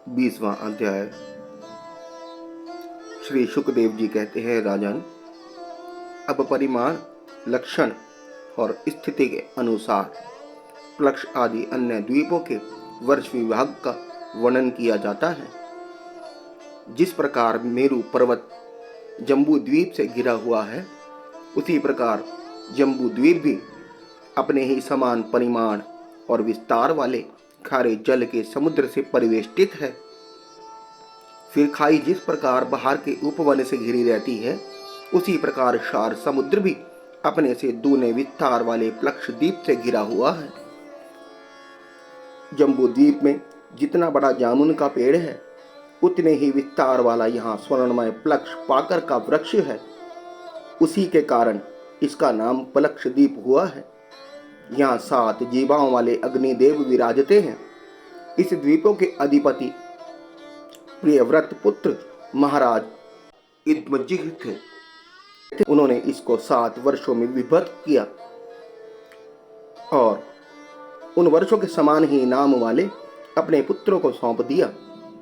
20वां अध्याय। श्री शुकदेव जी कहते हैं, राजन, अब परिमाण, लक्षण और स्थिति के अनुसार प्लक्ष आदि अन्य द्वीपों के वर्ष विभाग का वर्णन किया जाता है। जिस प्रकार मेरु पर्वत जम्बू द्वीप से घिरा हुआ है, उसी प्रकार जम्बू द्वीप भी अपने ही समान परिमाण और विस्तार वाले खारे जल के समुद्र से परिवेष्टित है। फिर खाई जिस प्रकार बाहर के उपवन से घिरी रहती है, उसी प्रकार सार समुद्र भी अपने से दूने विस्तार वाले प्लक्ष द्वीप से घिरा हुआ है। जम्बू द्वीप में जितना बड़ा जामुन का पेड़ है, उतने ही विस्तार वाला यहाँ स्वर्णमय प्लक्ष पाकर का वृक्ष है। उसी के कारण इसका नाम प्लक्ष द्वीप हुआ है। यहाँ 7 जीवाओं वाले अग्निदेव विराजते हैं। इस द्वीपों के अधिपति प्रियव्रत पुत्र महाराज इद्मजिह् थे। उन्होंने इसको 7 वर्षों में विभक्त किया और उन वर्षों के समान ही नाम वाले अपने पुत्रों को सौंप दिया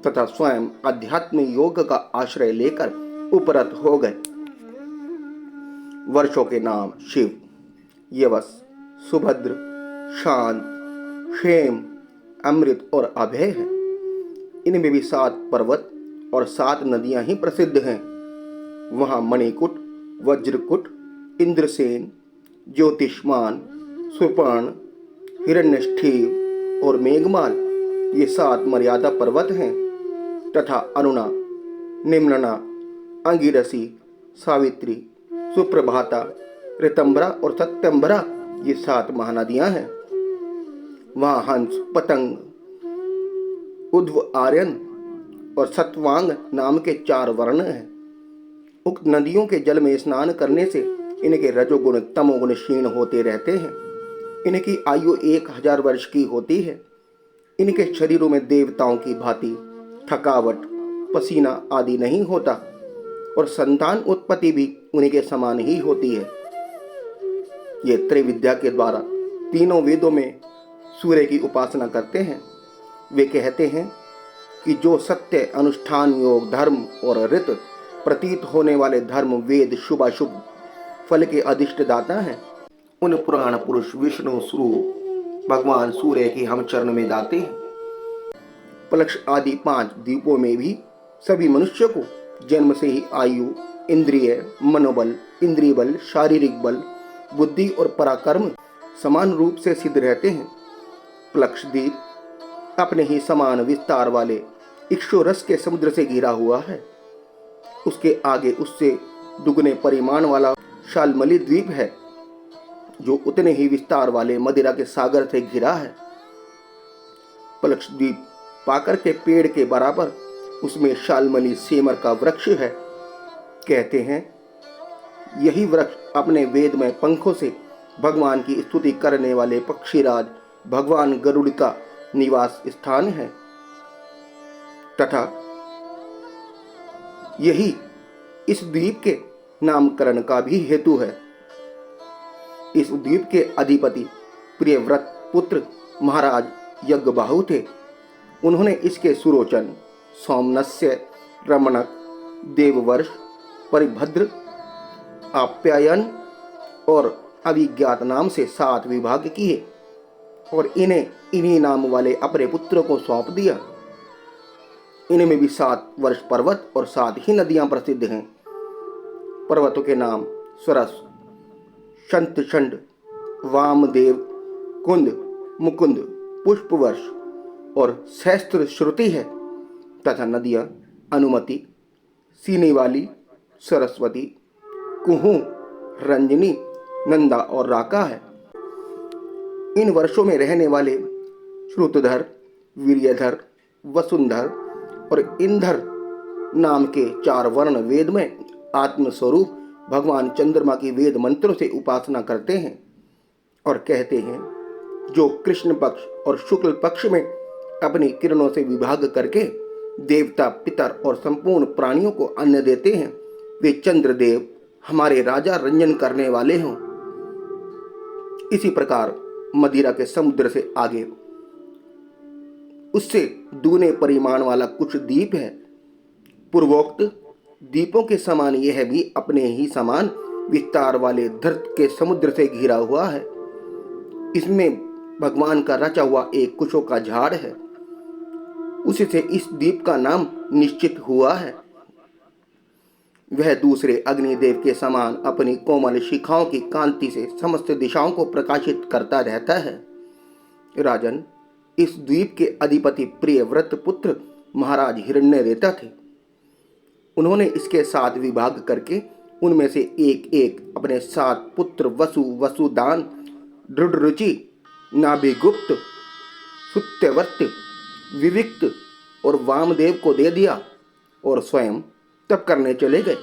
तथा स्वयं अध्यात्म योग का आश्रय लेकर उपरत हो गए। वर्षों के नाम शिव, यवस, सुभद्र, शांत, क्षेम, अमृत और अभय है। इनमें भी 7 पर्वत और 7 नदियां ही प्रसिद्ध हैं। वहां मणिकुट, वज्रकुट, इंद्रसेन, ज्योतिष्मान, सुपर्ण, हिरण्यष्ठीव और मेघमाल ये 7 मर्यादा पर्वत हैं तथा अरुणा, निम्नना, अंगिरसी, सावित्री, सुप्रभाता, ऋतंबरा और सत्यंबरा ये 7 महानदियां हैं। वहां हंस, पतंग, उध्व, आर्यन और सत्वांग नाम के 4 वर्ण हैं। उक्त नदियों के जल में स्नान करने से इनके रजोगुण तमोगुण क्षीण होते रहते हैं। इनकी आयु 1000 वर्ष की होती है। इनके शरीरों में देवताओं की भांति थकावट, पसीना आदि नहीं होता और संतान उत्पत्ति भी उन्हीं के समान ही होती है। ये त्रिविद्या के द्वारा तीनों वेदों में सूर्य की उपासना करते हैं। वे कहते हैं कि जो सत्य, अनुष्ठान, योग, धर्म और ऋत प्रतीत होने वाले धर्म, वेद, शुभाशुभ फल के अधिष्ठदाता हैं, उन पुराण पुरुष विष्णु स्वरूप भगवान सूर्य के हम चरण में दाते हैं। प्लक्ष आदि 5 द्वीपों में भी सभी मनुष्य को जन्म से ही आयु, इंद्रिय, मनोबल, इंद्रिय बल, शारीरिक बल, बुद्धि और पराक्रम समान रूप से सिद्ध रहते हैं। प्लक्ष द्वीप अपने ही समान विस्तार वाले इक्षुरस के समुद्र से घिरा हुआ है। उसके आगे उससे दुगने परिमाण वाला शाल्मली द्वीप है, जो उतने ही विस्तार वाले मदिरा के सागर से घिरा है। प्लक्ष द्वीप पाकर के पेड़ के बराबर उसमें शाल्मली सेमर का वृक्ष है। कहते हैं यही वृक्ष अपने वेदमय पंखों से भगवान की स्तुति करने वाले पक्षीराज भगवान गरुड़ का निवास स्थान है तथा यही इस द्वीप के नामकरण का भी हेतु है। इस द्वीप के अधिपति प्रियव्रत पुत्र महाराज यज्ञबाहु थे। उन्होंने इसके सुरोचन, सौमनस्य, रमणक, देववर्ष, परिभद्र, आप्यायन और अभिज्ञात नाम से 7 विभाग किए और इन्हें इन्हीं नाम वाले अपने पुत्रों को सौंप दिया। इनमें भी 7 वर्ष पर्वत और 7 ही नदियां प्रसिद्ध हैं। पर्वतों के नाम सरस, शंतषंड, वामदेव, कुंद, मुकुंद, पुष्पवर्ष और सहस्त्र श्रुति है तथा नदियां अनुमति, सीनीवाली, सरस्वती, कुहू, रंजनी, नंदा और राका है। इन वर्षों में रहने वाले श्रुतधर, वीर्यधर, वसुंधर और इंधर नाम के 4 वर्ण वेद में आत्मस्वरूप भगवान चंद्रमा की वेद मंत्रों से उपासना करते हैं और कहते हैं जो कृष्ण पक्ष और शुक्ल पक्ष में अपनी किरणों से विभाग करके देवता, पितर और संपूर्ण प्राणियों को अन्न देते हैं, वे चंद्रदेव हमारे राजा रंजन करने वाले हों। इसी प्रकार मदिरा के समुद्र से आगे उससे दूने परिमाण वाला कुछ द्वीप है। पूर्वोक्त द्वीपों के समान यह भी अपने ही समान विस्तार वाले धरती के समुद्र से घिरा हुआ है। इसमें भगवान का रचा हुआ एक कुशों का झाड़ है। उसी से इस द्वीप का नाम निश्चित हुआ है। वह दूसरे अग्निदेव के समान अपनी कोमल शिखाओं की कांति से समस्त दिशाओं को प्रकाशित करता रहता है। राजन, इस द्वीप के अधिपति प्रियव्रत पुत्र महाराज हिरण्यरेता थे। उन्होंने इसके 7 विभाग करके उनमें से एक एक अपने 7 पुत्र वसुदान, दृढ़रुचि, नाभिगुप्त, सुत्यवर्त, विविक्त और वामदेव को दे दिया और स्वयं तप करने चले गए।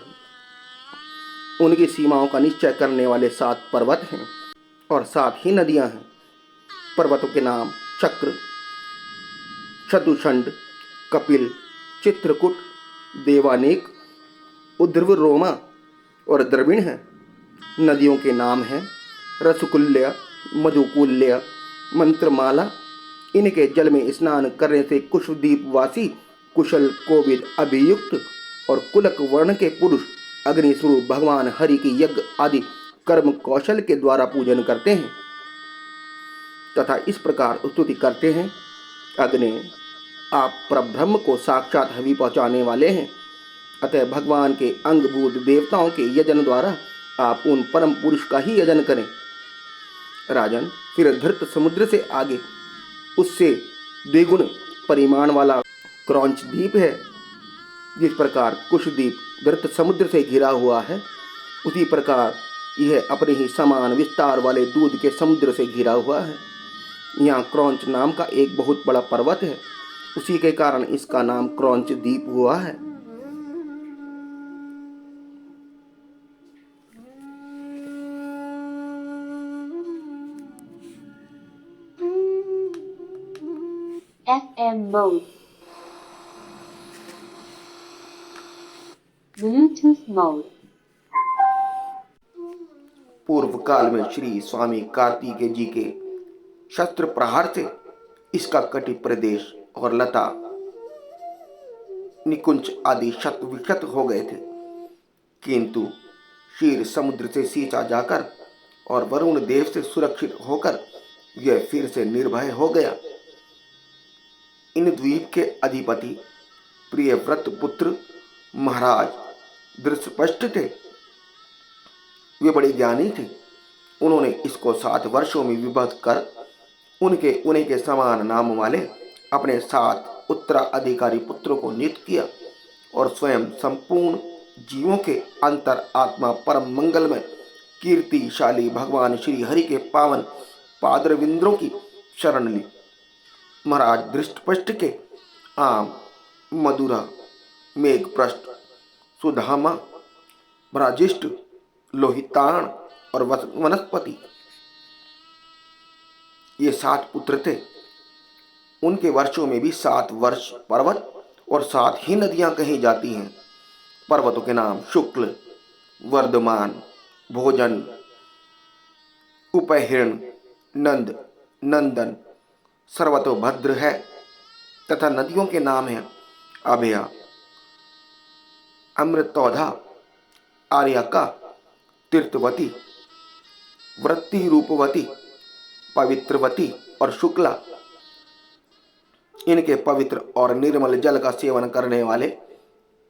उनकी सीमाओं का निश्चय करने वाले 7 पर्वत हैं और 7 ही नदियां हैं। पर्वतों के नाम चक्र, चतुषंड, कपिल, चित्रकूट, देवानेक, उध्रवरोमा और द्रविण हैं। नदियों के नाम हैं रसकुल्य, मधुकुल्य, मंत्रमाला। इनके जल में स्नान करने से कुशद्वीपवासी कुशल, कोविद, अभियुक्त और कुलक वर्ण के पुरुष अग्निस्वरूप भगवान हरि की यज्ञ आदि कर्म कौशल के द्वारा पूजन करते हैं तथा इस प्रकार स्तुति करते हैं, अग्नि, आप परब्रह्म को साक्षात हवि पहुँचाने वाले हैं। अतः भगवान के अंगभूत देवताओं के यजन द्वारा आप उन परम पुरुष का ही यजन करें। राजन, फिर धृत समुद्र से आगे उससे द्विगुण परिमाण वाला क्रौंच द्वीप है। जिस प्रकार कुशद्वीप धृत समुद्र से घिरा हुआ है, उसी प्रकार यह अपने ही समान विस्तार वाले दूध के समुद्र से घिरा हुआ है। यहाँ क्रौंच नाम का एक बहुत बड़ा पर्वत है। उसी के कारण इसका नाम क्रौंच द्वीप हुआ है। FM mode, Bluetooth mode. पूर्व काल में श्री स्वामी कार्तिकेय जी के शस्त्र प्रहार से इसका कटि प्रदेश और लता, निकुंज आदि शत विक्षत हो गए थे, किंतु क्षीर समुद्र से सींचा जाकर और वरुण देव से सुरक्षित होकर यह फिर से निर्भय हो गया। इन द्वीप के अधिपति प्रियव्रत पुत्र महाराज दृष्टपष्ट थे। वे बड़े ज्ञानी थे। उन्होंने इसको 7 वर्षों में विभक्त कर उन्हीं के समान नाम वाले अपने 7 उत्तराधिकारी पुत्रों को नियुक्त किया और स्वयं संपूर्ण जीवों के अंतर आत्मा परम मंगल में कीर्तिशाली भगवान श्री हरि के पावन पादरविंद्रों की शरण ली। महाराज दृष्टपष्ट के आम, मधुरा, मेघपृष्ठ, सुधामा, भ्राजिष्ठ, लोहिताण और वनस्पति, ये 7 पुत्र थे। उनके वर्षों में भी 7 वर्ष पर्वत और 7 ही नदियां कही जाती हैं। पर्वतों के नाम शुक्ल, वर्धमान, भोजन, उपहिरण, नंद, नंदन, सर्वतोभद्र है तथा नदियों के नाम हैं अभया, अमृतौधा, आर्यका, तीर्थवती, वृत्ति रूपवती, पवित्रवती और शुक्ला। इनके पवित्र और निर्मल जल का सेवन करने वाले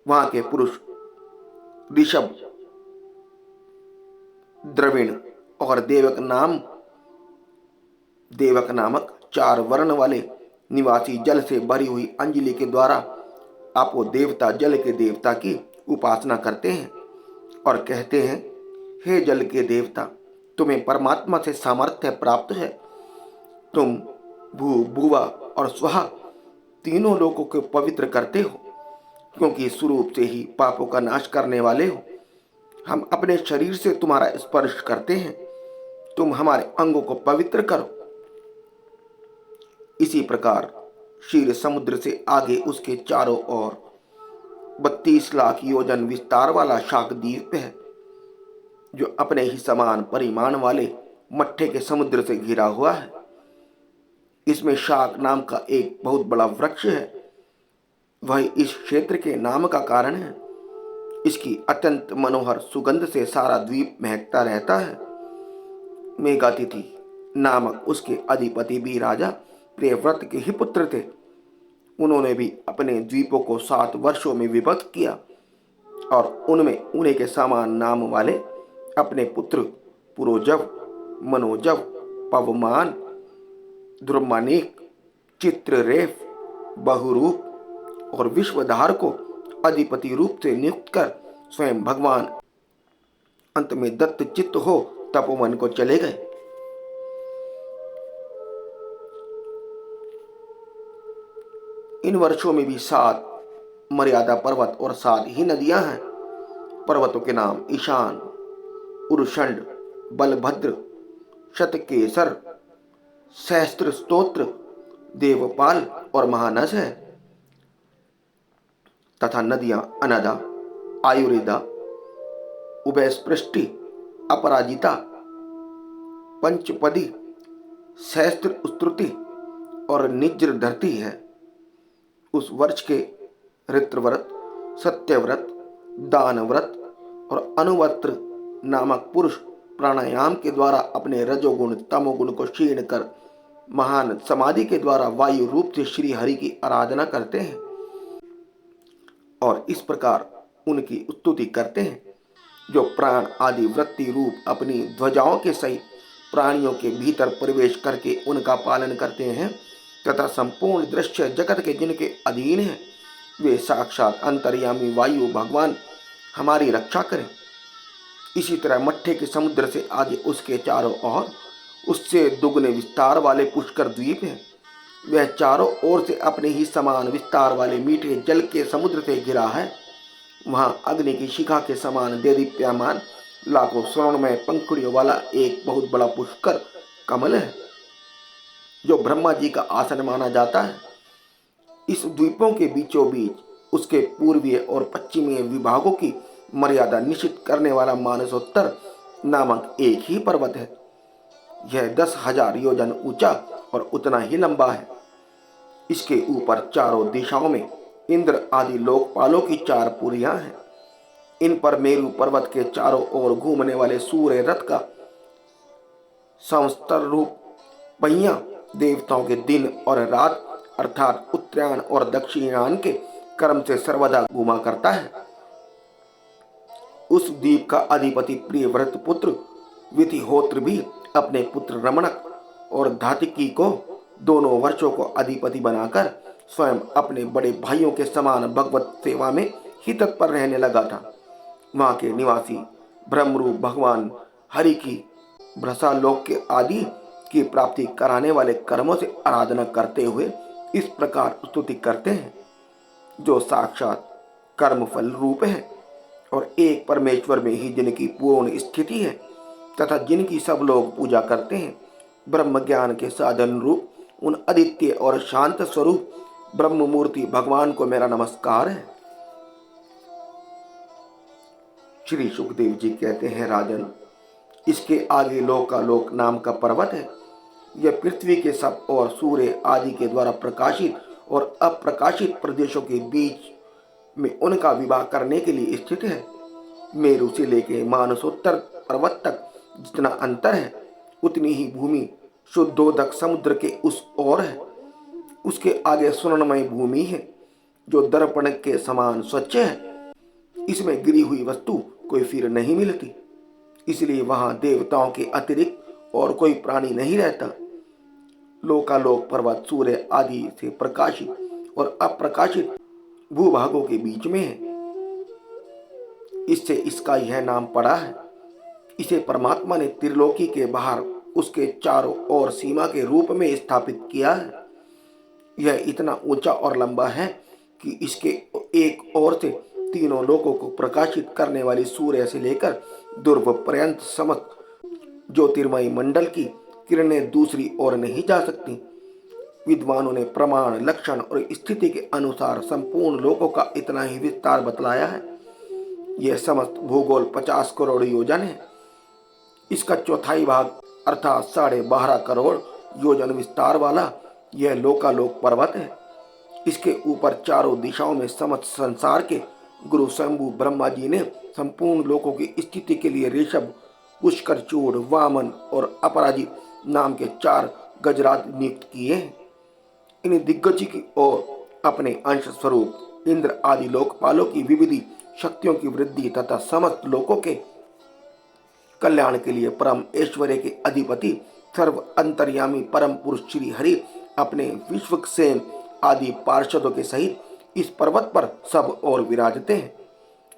वहां के पुरुष ऋषभ, द्रविण और देवक नामक 4 वर्ण वाले निवासी जल से भरी हुई अंजलि के द्वारा आपो देवता जल के देवता की उपासना करते हैं और कहते हैं, हे जल के देवता, तुम्हें परमात्मा से सामर्थ्य प्राप्त है। तुम भू, भुवा और स्वहा तीनों लोगों को पवित्र करते हो, क्योंकि स्वरूप से ही पापों का नाश करने वाले हो। हम अपने शरीर से तुम्हारा स्पर्श करते हैं, तुम हमारे अंगों को पवित्र करो। इसी प्रकार क्षीर समुद्र से आगे उसके चारों ओर 32 लाख योजन विस्तार वाला शाकद्वीप है, जो अपने ही समान परिमाण वाले मट्ठे के समुद्र से घिरा हुआ है। इसमें शाक नाम का एक बहुत बड़ा वृक्ष है, वह इस क्षेत्र के नाम का कारण है। इसकी अत्यंत मनोहर सुगंध से सारा द्वीप महकता रहता है। मेघातिथि नामक उसके अधिपति भी राजा प्रियव्रत के ही पुत्र थे। उन्होंने भी अपने द्वीपों को 7 वर्षों में विभक्त किया और उनमें उन्हीं के समान नाम वाले अपने पुत्र पुरोजव, मनोजव, पवमान, ध्रुमानीक, चित्ररेफ, बहुरूप और विश्वधार को अधिपति रूप से नियुक्त कर स्वयं भगवान अंत में दत्त चित्त हो तपोवन को चले गए। इन वर्षों में भी 7 मर्यादा पर्वत और 7 ही नदियां हैं। पर्वतों के नाम ईशान, उरुषंड, बलभद्र, शतकेसर, सहस्त्र स्तोत्र, देवपाल और महानस है। तथा नदियां अनदा, आयुर्वेदा, उभयस्पृष्टि, अपराजिता, पंचपदी, सहस्त्र स्तुति और निज्र धरती है। उस वर्ष के ऋत्रव्रत, सत्यव्रत, दानव्रत और अनुवत्र नामक पुरुष प्राणायाम के द्वारा अपने रजोगुण तमोगुण को क्षीण कर महान समाधि के द्वारा वायु रूप से श्री हरि की आराधना करते हैं और इस प्रकार उनकी स्तुति करते हैं। जो प्राण आदि वृत्ति रूप अपनी ध्वजाओं के सहित प्राणियों के भीतर प्रवेश करके उनका पालन करते हैं तथा संपूर्ण दृश्य जगत के जिनके अधीन है, वे साक्षात अंतर्यामी वायु भगवान हमारी रक्षा करें। इसी तरह मट्ठे के समुद्र से आगे उसके चारों ओर उससे दुगने विस्तार वाले पुष्कर द्वीप हैं। वह चारों ओर से अपने ही समान विस्तार वाले मीठे जल के समुद्र से घिरा है। वहां अग्नि की शिखा के समान देदीप्यमान लाखों स्वर्णमय पंखुड़ियों वाला एक बहुत बड़ा पुष्कर कमल है, जो ब्रह्मा जी का आसन माना जाता है। इस द्वीपों के बीचों बीच उसके पूर्वीय और पश्चिमी विभागों की मर्यादा निश्चित करने वाला मानसोत्तर नामक एक ही पर्वत है। यह 10,000 योजन ऊंचा और उतना ही लंबा है। इसके ऊपर चारों दिशाओं में इंद्र आदि लोकपालों की 4 पुरियां हैं। इन पर मेरु पर्वत के चारों ओर घूमने वाले सूर्य रथ का संस्तर रूप पहिया देवताओं के दिन और रात अर्थात उत्तरायण और दक्षिणायन के क्रम से सर्वदा घुमा करता है। उस द्वीप का अधिपति प्रियव्रत पुत्र विधिहोत्र भी अपने पुत्र रमणक और धातिकी को दोनों वर्षों को अधिपति बनाकर स्वयं अपने बड़े भाइयों के समान भगवत सेवा में ही तत्पर रहने लगा था। वहां के निवासी ब्रह्मरूप भगवान हरि की भ्रसालोक के आदि की प्राप्ति कराने वाले कर्मों से आराधना करते हुए इस प्रकार स्तुति करते हैं, जो साक्षात कर्मफल रूप है और एक परमेश्वर में ही जिनकी पूर्ण स्थिति है तथा जिनकी सब लोग पूजा करते हैं। ब्रह्म ज्ञान के साधन रूप उन अद्वितीय और शांत स्वरूप ब्रह्म मूर्ति भगवान को मेरा नमस्कार है। श्री सुखदेव जी कहते हैं, राजन, इसके आगे लोकालोक नाम का पर्वत है। यह पृथ्वी के सब और सूर्य आदि के द्वारा प्रकाशित और अप्रकाशित प्रदेशों के बीच में उनका विवाह करने के लिए स्थित है। मेरु से लेके मानसोत्तर पर्वत तक जितना अंतर है, उतनी ही भूमि शुद्धोदक समुद्र के उस ओर है। उसके आगे स्वर्णमय भूमि है, जो दर्पण के समान स्वच्छ है। इसमें गिरी हुई वस्तु कोई फिर नहीं मिलती, इसलिए वहां देवताओं के अतिरिक्त और कोई प्राणी नहीं रहता। लोकालोक पर्वत सूर्य आदि से प्रकाशित और अप्रकाशित भूभागों के बीच में है, इससे इसका यह नाम पड़ा है। इसे परमात्मा ने त्रिलोकी के बाहर उसके चारों ओर सीमा के रूप में स्थापित किया है। यह इतना ऊंचा और लंबा है कि इसके एक ओर से तीनों लोकों को प्रकाशित करने वाली सूर्य से लेकर ध्रुव पर्यंत समस्त ज्योतिर्मय मंडल की किरणें दूसरी ओर नहीं जा सकती। विद्वानों ने प्रमाण, लक्षण और स्थिति के अनुसार संपूर्ण लोकों का इतना ही विस्तार बतलाया है। यह समस्त भूगोल 50 करोड़ योजन है। इसका चौथाई भाग अर्थात 12.5 करोड़ योजन विस्तार वाला यह लोकालोक पर्वत है। इसके ऊपर चारों दिशाओं में समस्त संसार के गुरु शंभु ब्रह्मा जी ने संपूर्ण लोकों की स्थिति के लिए ऋषभ, पुष्कर, चूड़, वामन और अपराजित नाम के 4 गजराज नियुक्त किए हैं। इन दिग्गज की ओर अपने अंश स्वरूप इंद्र आदि लोकपालों की विविधि शक्तियों की वृद्धि तथा समस्त लोकों के कल्याण के लिए परम ऐश्वर्य के अधिपति सर्व अंतर्यामी परम पुरुष श्री हरि अपने विश्वक्सेन आदि पार्षदों के सहित इस पर्वत पर सब ओर विराजते हैं।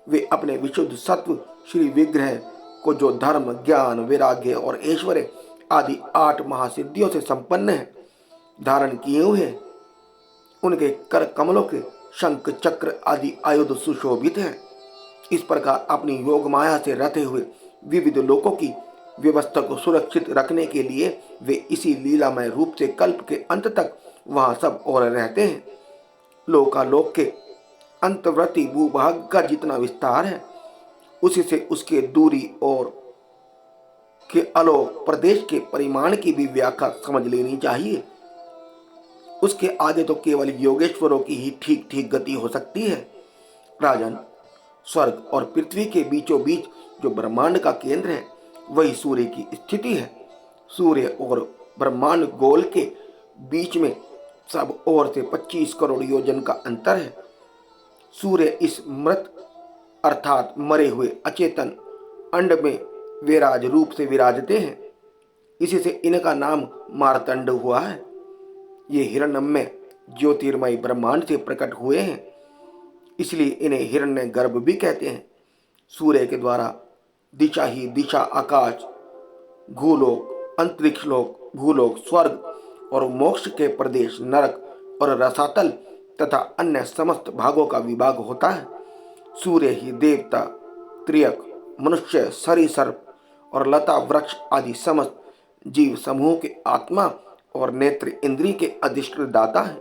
वे अपने विशुद्ध सत्व श्री विग्रह को, जो धर्म, ज्ञान, वैराग्य और ऐश्वर्य आदि 8 महासिद्धियों से संपन्न है, धारण किए हुए हैं। उनके कर कमलों के शंख, चक्र आदि आयुध सुशोभित हैं। इस प्रकार अपनी योग माया से रथे हुए विविध लोकों की व्यवस्था को सुरक्षित रखने के लिए वे इसी लीलामय रूप से कल्प के अंत तक वहां सब और रहते हैं। लोकालोक के अंतर्वर्ती भूभाग का जितना विस्तार है, उसी से उसके दूरी और के अलोक प्रदेश के परिमाण की भी व्याख्या समझ लेनी चाहिए। उसके आगे तो केवल योगेश्वरों की ही ठीक ठीक गति हो सकती है। राजन, स्वर्ग और पृथ्वी के बीचों बीच जो ब्रह्मांड का केंद्र है, वही सूर्य की स्थिति है। सूर्य और ब्रह्मांड गोल के बीच में सब ओर से 25 करोड़ योजन का अंतर है। सूर्य इस मृत अर्थात मरे हुए अचेतन अंड में विराज रूप से विराजते हैं। इसी से इनका नाम मार्तंड हुआ है। ये हिरण्मय ज्योतिर्मय ब्रह्मांड से प्रकट हुए हैं, इसलिए इन्हें हिरण्य गर्भ भी कहते हैं। सूर्य के द्वारा दिशा ही दिशा, आकाश, भूलोक, अंतरिक्ष लोक, भूलोक, स्वर्ग और मोक्ष के प्रदेश, नरक और रसातल तथा अन्य समस्त भागों का विभाग होता है। सूर्य ही देवता, त्रियक, मनुष्य, सरीसर्प और लता वृक्ष आदि समस्त जीव समूह के आत्मा और नेत्र इंद्रिय के अधिष्ठ दाता है।